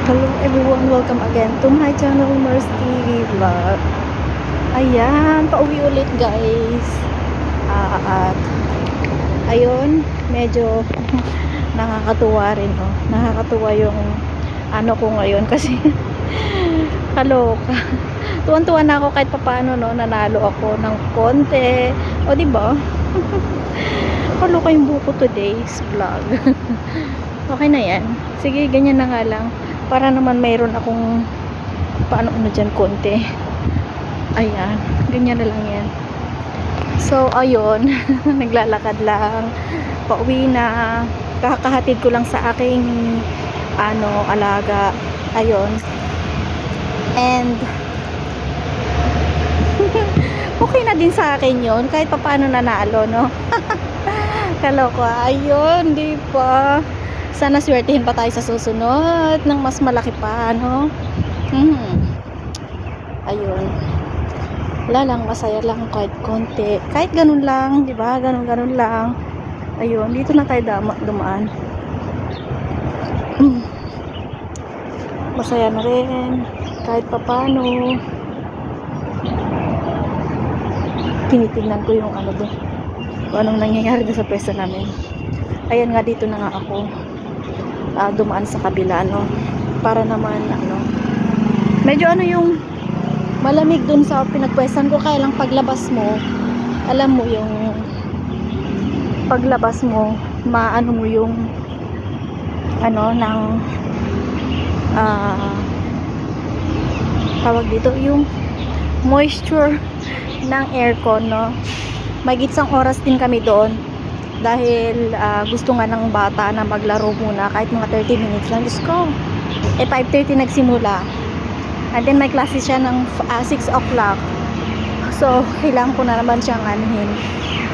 Hello everyone, welcome again to my channel, Mars TV Vlog. Ayan, pauwi ulit guys. At ayun, medyo nakakatuwa rin oh. Nakakatuwa yung ano ko ngayon kasi kaloka. Tuwan-tuwa na ako kahit papaano no, nanalo ako ng konti. O di ba? Kaloka yung buko today's vlog. Okay na yan. Sige, ganyan na nga lang. Para naman mayroon akong paano dyan konti. Ayan, ganyan na lang yan. So, ayun. Naglalakad lang. Pauwi na. Kakahatid ko lang sa aking alaga. Ayun. And okay na din sa akin yun. Kahit pa paano nanalo, no? Kaloka. Ayun, di pa. Sana swertihin pa tayo sa susunod ng mas malaki pa, no? Ayun. Wala lang, masaya lang kahit konti. Kahit ganun lang, di ba? Ganun lang. Ayun, dito na tayo dumaan. Masaya na rin. Kahit papano. Tinitingnan ko yung doon. Kung anong nangyayari doon sa pwesto namin. Ayan nga, dito na nga ako. Dumaan sa kabila, no? Para naman, medyo yung malamig dun sa pinagpwesan ko, kaya lang paglabas mo, alam mo yung paglabas mo, maano mo yung ng tawag dito, yung moisture ng aircon, no? May gitsang oras din kami doon dahil gusto nga ng bata na maglaro muna kahit mga 30 minutes lang. Diyos ko, 5:30 nagsimula, and then may klase siya ng 6 o'clock, so kailangan ko na naman siyang anuhin.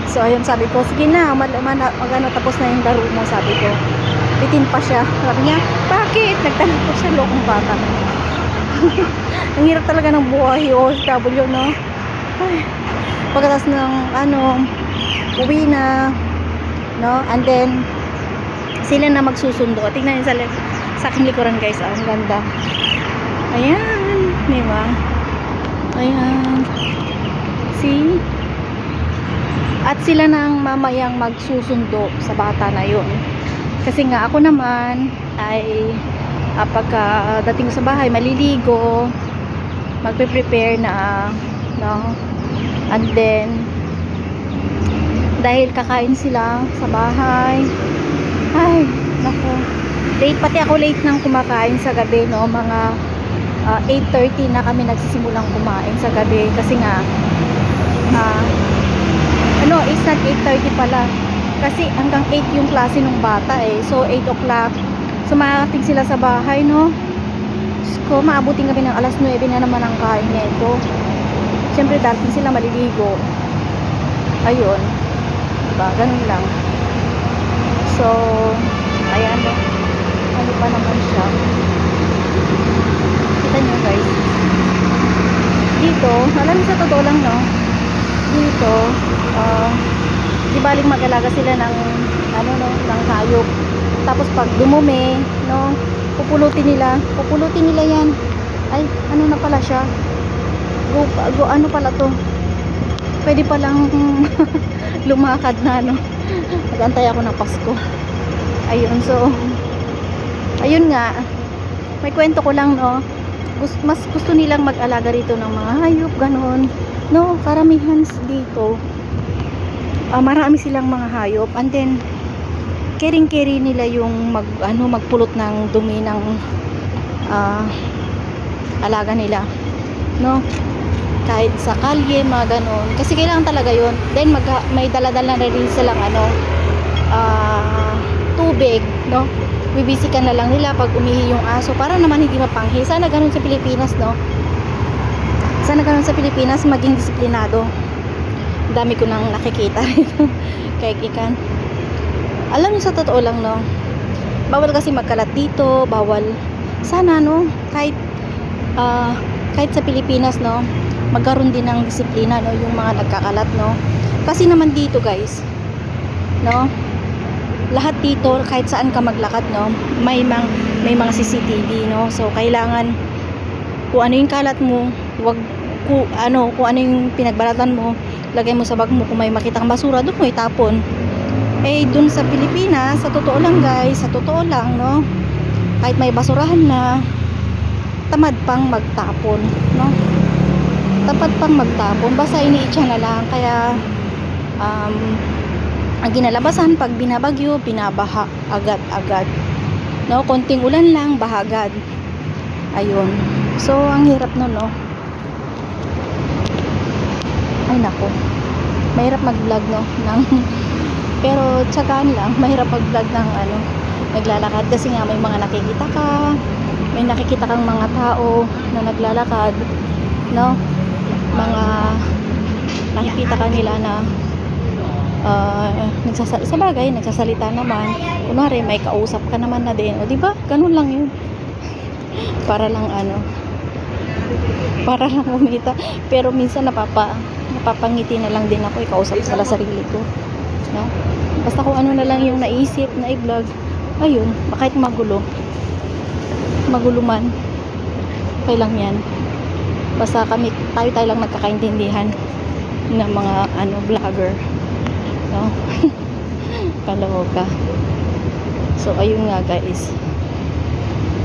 So ayun, sabi ko, sige na, tapos na yung laro mo, sabi ko. Bitin pa siya, sabi niya, bakit? Nagtanong ko siya, lokong bata. Ang hirap talaga ng buhay OFW, no? Ay, pagkatapos ng uwi na, no? And then sila na magsusundo. Tingnan niyo sa aking likuran, guys. Ang ganda. Ayan, di ba? Ayan. See? At sila nang mamayang magsusundo sa bata na yun. Kasi nga ako naman ay pagka dating sa bahay, maliligo, magpe-prepare na, no? And then dahil kakain sila sa bahay, ay naku, late, pati ako late nang kumakain sa gabi, no? Mga 8:30 na kami nagsisimulang kumain sa gabi kasi nga it's not 8:30 pala kasi hanggang 8 yung klase ng bata so 8 o'clock sumarating sila sa bahay, no? So maabutin kami ng alas 9 na naman ang kain nito. Siyempre darating sila, maliligo, ayun, diba? Ganun lang. So ayan, no? Ano pa naman siya, kita nyo guys, dito, alam sa totoo lang, no? Dito di baling mag-alaga sila ng ng hayop, tapos pag dumumi, no, pupulutin nila yan. Ay, na pala siya, ano pala to, pwede palang lumakad na, no? Nag-antay ako ng Pasko. Ayun, so ayun nga, may kwento ko lang, no? Mas gusto nilang mag-alaga rito ng mga hayop, ganun, no? Karamihan dito marami silang mga hayop, and then caring nila yung magpulot ng dumi ng alaga nila, no? Kahit sa kalye, mga ganun, kasi kailangan talaga yun. Then may dala-dala na rin silang tubig, no? Bibisikan na lang nila pag umihi yung aso para naman hindi mapanghi. Sana ganun sa Pilipinas, no? Sana ganun sa Pilipinas, maging disiplinado. Dami ko nang nakikita rito kay ikan. Alam niyo, sa totoo lang, no, bawal kasi magkalat dito, bawal. Sana, no, kahit sa Pilipinas, no, magkaroon din ng disiplina, no, yung mga nagkakalat, no. Kasi naman dito guys, no, lahat dito, kahit saan ka maglakad, no, may mga CCTV, no. So kailangan kung ano yung kalat mo, wag kung ano yung pinagbalatan mo, lagay mo sa bag mo. Kung may makita kang basura, doon mo itapon. Eh dun sa Pilipinas, sa totoo lang guys, sa totoo lang, no, kahit may basurahan na, tamad pang magtapon, no, tamad pang magtapon, basta iniitsa na lang. Kaya ang ginalabasan, pag binabagyo, binabaha agad-agad, no, konting ulan lang, bahagad. Ayun, so ang hirap nun, no. Ay nako, mahirap mag-vlog, no, pero tsagaan lang, mahirap mag-vlog ng naglalakad, kasi nga may mga nakikita ka, may nakikita kang mga tao na naglalakad, no, mga nakikita ka nila na sa bagay, nagsasalita naman, kunwari may kausap ka naman na din, o di ba, ganun lang yun, para lang umita. Pero minsan napapangiti na lang din ako, ikausap sa sarili ko, no? Basta kung ano na lang yung naisip na i-vlog, ayun, kahit magulo man, okay lang yan. Basta tayo lang nagkakaintindihan ng mga vlogger, no? Kaloka. So ayun nga guys,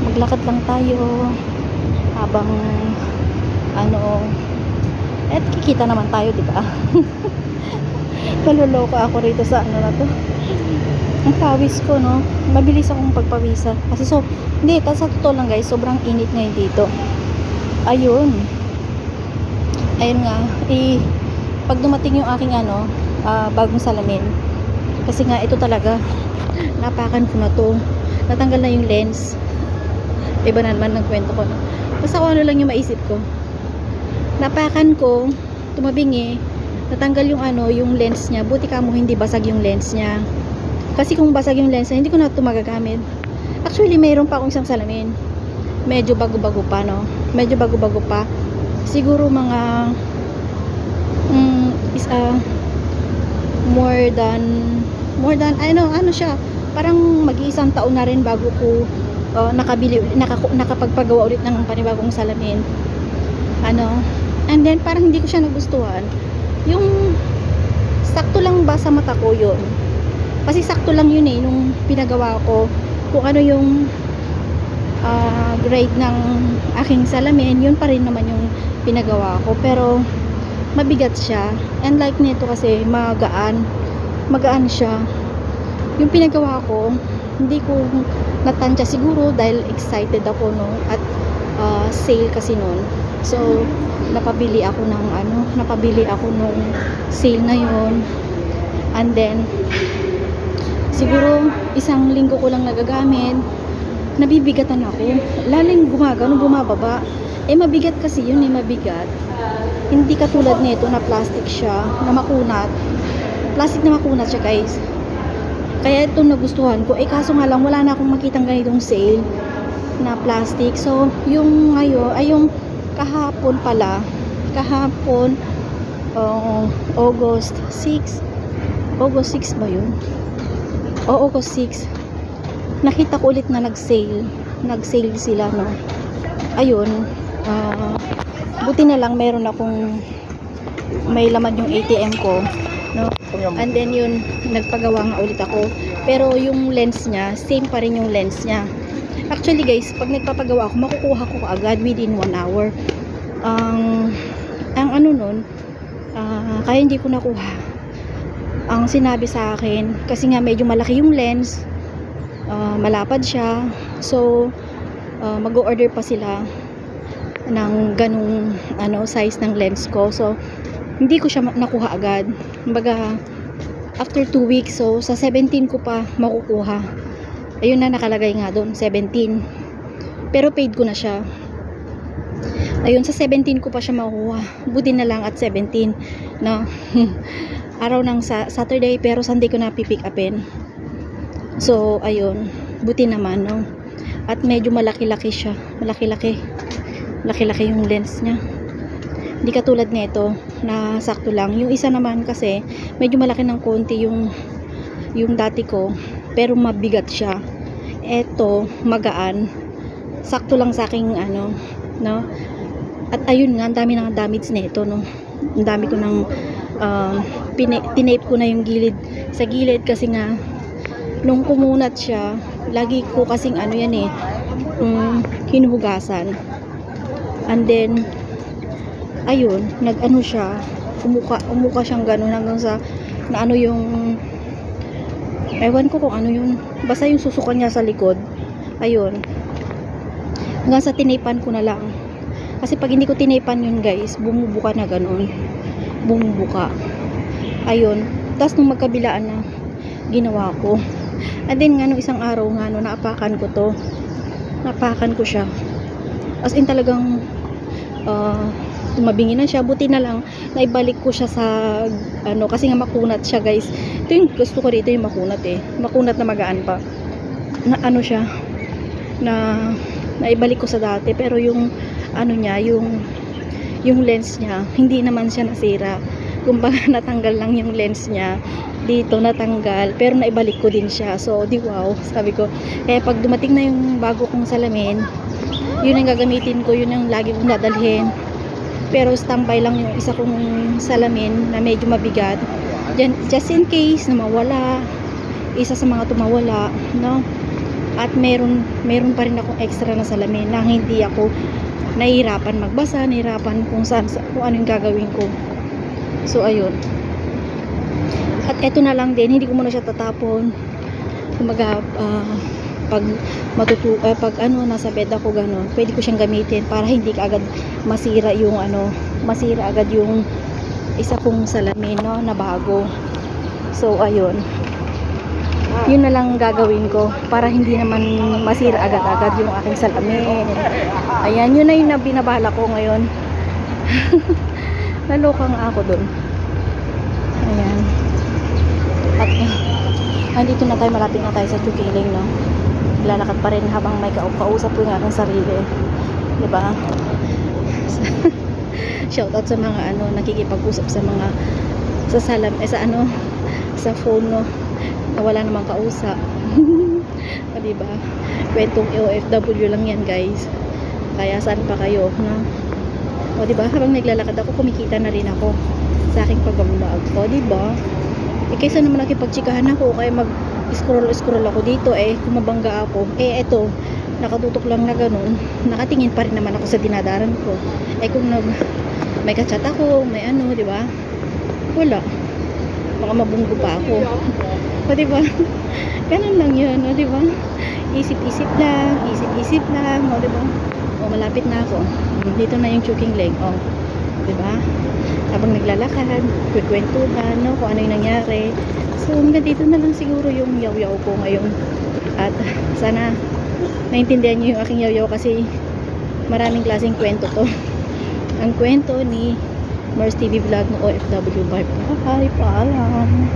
maglakad lang tayo habang at kikita naman tayo, di ba? Naluloko ako rito sa na to. Ang pawis ko, no, mabilis akong pagpawisan kasi hindi, sa totoo lang guys, sobrang init ngayon dito. Ayun nga, pag dumating yung aking bagong salamin, kasi nga ito talaga, napakan ko na to, natanggal na yung lens. Iba na naman ng kwento ko, no? Basta kung ano lang yung maisip ko, napakan ko, tumabingi, natanggal yung lens niya. Buti ka mo hindi basag yung lens niya, kasi kung basag yung lens niya, hindi ko na ito magagamit. Actually mayroon pa akong isang salamin, medyo bago-bago pa, no, medyo bago-bago pa, siguro mga more than siya, parang mag-iisang taon na rin bago ko nakapagpagawa ulit ng panibagong salamin, and then parang hindi ko siya nagustuhan. Yung sakto lang ba sa mata ko yun, kasi sakto lang yun nung pinagawa ko, kung ano yung grade ng aking salamin, yun pa rin naman yung pinagawa ko. Pero mabigat siya, and like nito kasi magaan siya. Yung pinagawa ko, hindi ko natansya, siguro dahil excited ako, no, at sale kasi noon. So napabili ako nung sale na yun, and then siguro isang linggo ko lang nagagamit, nabibigatan ako, laling bumababa. Mabigat kasi yun, mabigat. Hindi katulad nito na plastic siya, na makunat. Plastic na makunat siya guys. Kaya ito nagustuhan ko. Kaso nga lang, wala na akong makitang ganitong sale na plastic. So yung ngayon, yung kahapon August 6 ba yun? August 6, nakita ko ulit na nag-sale sila, no. Ayun, buti na lang meron akong may laman yung ATM ko, no, and then yun, nagpagawa nga ulit ako, pero yung lens niya, same pa rin yung lens niya. Actually guys, pag nagpapagawa ako, makukuha ko agad within 1 hour. Ang nun, kaya hindi ko nakuha. Ang sinabi sa akin, kasi nga medyo malaki yung lens, malapad siya, so mag-o-order pa sila ng ganung size ng lens ko. So hindi ko siya nakuha agad. Kumbaga after 2 weeks, so sa 17 ko pa makukuha. Ayun na, nakalagay nga doon 17, pero paid ko na siya. Ayun, sa 17 ko pa siya makukuha. Buti na lang at 17, no. Araw ng Saturday, pero Sunday ko na pipick upin. So ayun, buti naman, no. At medyo malaki-laki siya, malaki-laki yung lens niya. Hindi katulad nito na sakto lang. Yung isa naman kasi medyo malaki ng konti, yung dati ko pero mabigat siya. Eto, magaan. Sakto lang sa aking ano, no? At ayun nga, ang dami ng damage nito, no? Ang dami ko ng tinape ko na yung gilid sa gilid kasi nga nung kumunat siya, lagi ko kasing ano yan eh, hinuhugasan. And then ayun, nag-ano siya, umuka siyang gano'n hanggang sa na ano yung ewan ko kung ano yun, basta yung susukan niya sa likod. Ayun, hanggang sa tinipan ko na lang kasi pag hindi ko tinipan yun guys, bumubuka na gano'n, bumubuka. Ayun, tapos nung magkabilaan na ginawa ko, and then nga nung isang araw nga no, naapakan ko siya, as in talagang tumabingi na siya. Buti na lang naibalik ko siya sa ano, kasi nga makunat siya guys. Ito yung gusto ko rito, yung makunat eh, makunat na magaan pa na ano siya, na naibalik ko sa dati. Pero yung ano niya, yung lens niya, hindi naman siya nasira. Kumbaga natanggal lang yung lens niya dito, natanggal, pero naibalik ko din siya. So di wow, sabi ko eh pag dumating na yung bago kong salamin, yun ang gagamitin ko, yun ang lagi kong dadalhin. Pero standby lang yung isa kong salamin na medyo mabigat, just in case na mawala, isa sa mga tumawala, no? At meron pa rin akong extra na salamin na hindi ako nahihirapan magbasa, nahihirapan kung saan, kung ano yung gagawin ko. So ayun, at eto na lang din, hindi ko muna siya tatapon. Kumaga pag pag ano, nasa bed ako gano'n, pwede ko siyang gamitin para hindi agad masira yung ano, masira agad yung isa kong salamin, no, na bago. So ayun, yun na lang gagawin ko para hindi naman masira agad-agad yung aking salamin. Ayan, yun na yung binabala ko ngayon. Naloka nga ako dun. Ayan, at andito na tayo, malapit na tayo sa Tukiling, no. Lalakad pa rin habang may kausap ko yung aking sarili, diba? Shoutout sa mga ano, nakikipag-usap sa mga sa sa ano, sa phone, no, na wala namang kausap. O, diba? Kwentong OFW lang yan guys, kaya saan pa kayo, no? O diba, habang naglalakad ako, kumikita na rin ako sa aking pag-vlog. O diba, eh kaysa naman nakipagtsikahan ako, kaya scroll ako dito, eh kung mabangga ako, eh eto, nakatutok lang na ganun, nakatingin pa rin naman ako sa dinadaran ko. Eh kung may kachat ako, may ano, di ba? Wala, baka mabunggo pa ako. O di ba? Ganun lang yun, o di ba? Isip-isip lang, o di ba? O malapit na ako. Dito na yung Chuking Lake, o di ba? Habang naglalakad, kwentuhan, no, kung ano yung nangyari. So hanggang dito na lang siguro yung yaw-yaw ko ngayon. At sana naintindihan nyo yung aking yaw-yaw kasi maraming klaseng kwento to. Ang kwento ni Mars TV Vlog ng OFW Vibe. Bye, paalam.